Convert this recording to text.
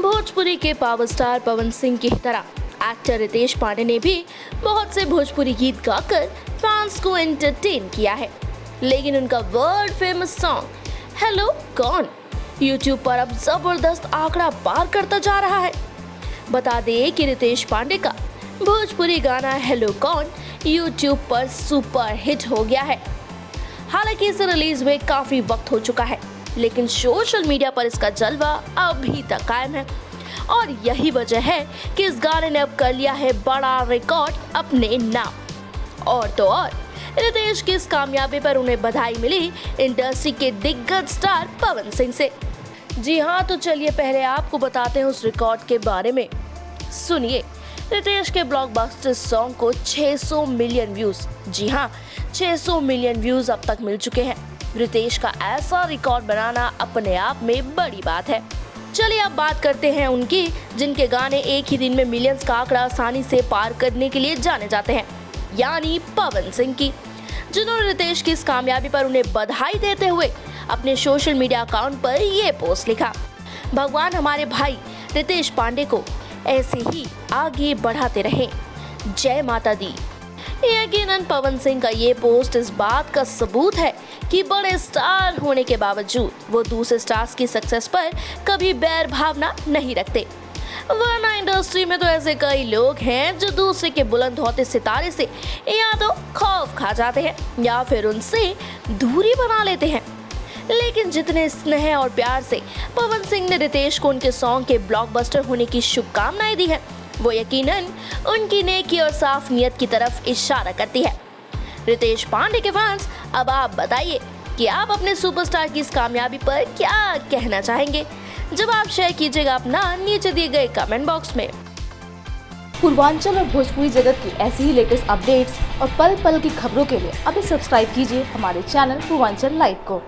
भोजपुरी के power star Pawan Singh की तरह एक्टर रितेश पांडे ने भी बहुत से भोजपुरी गीत गाकर फैंस को एंटरटेन किया है, लेकिन उनका वर्ल्ड फेमस सॉन्ग हेलो कौन यूट्यूब पर अब जबरदस्त आंकड़ा पार करता जा रहा है। बता दें कि रितेश पांडे का भोजपुरी गाना हेलो कौन यूट्यूब पर सुपर हिट हो गया है। हालांकि इसे रिलीज हुए काफी वक्त हो चुका है, लेकिन सोशल मीडिया पर इसका जलवा अभी तक कायम है और यही वजह है कि इस गाने ने अब कर लिया है बड़ा रिकॉर्ड अपने नाम। और तो और रितेश की इस कामयाबी पर उन्हें बधाई मिली इंडस्ट्री के दिग्गज स्टार पवन सिंह से। जी हाँ, तो चलिए पहले आपको बताते हैं उस रिकॉर्ड के बारे में। सुनिए, रितेश के ब्लॉकबस्टर सॉन्ग को 600 मिलियन व्यूज, जी हाँ 600 मिलियन व्यूज अब तक मिल चुके हैं। रितेश का ऐसा रिकॉर्ड बनाना अपने आप में बड़ी बात है। चलिए अब बात करते हैं उनकी जिनके गाने एक ही दिन में मिलियंस का आंकड़ा आसानी से पार करने के लिए जाने जाते हैं, यानी पवन सिंह की, जिन्होंने रितेश की इस कामयाबी पर उन्हें बधाई देते हुए अपने सोशल मीडिया अकाउंट पर ये पोस्ट लिखा। भगवान हमारे भाई रितेश पांडे को ऐसे ही आगे बढ़ाते रहें, जय माता दी। यकीनन पवन सिंह का ये पोस्ट इस बात का सबूत है कि बड़े स्टार होने के बावजूद वो दूसरे स्टार्स की सक्सेस पर कभी बैर भावना नहीं रखते, वरना इंडस्ट्री में तो ऐसे कई लोग हैं जो दूसरे के बुलंद होते सितारे से या तो खौफ खा जाते हैं या फिर उनसे दूरी बना लेते हैं। लेकिन जितने स्नेह और प्यार से पवन सिंह ने रितेश को उनके सॉन्ग के ब्लॉकबस्टर होने की शुभकामनाएं दी है, वो यकीनन उनकी नेकी और साफ नियत की तरफ इशारा करती है। रितेश पांडे के फैंस, अब आप बताइए कि आप अपने सुपरस्टार की इस कामयाबी पर क्या कहना चाहेंगे। जवाब शेयर कीजिएगा अपना नीचे दिए गए कमेंट बॉक्स में। पूर्वांचल और भोजपुरी जगत की ऐसी ही लेटेस्ट अपडेट्स और पल पल की खबरों के लिए अभी सब्सक्राइब कीजिए हमारे चैनल पूर्वांचल लाइव को।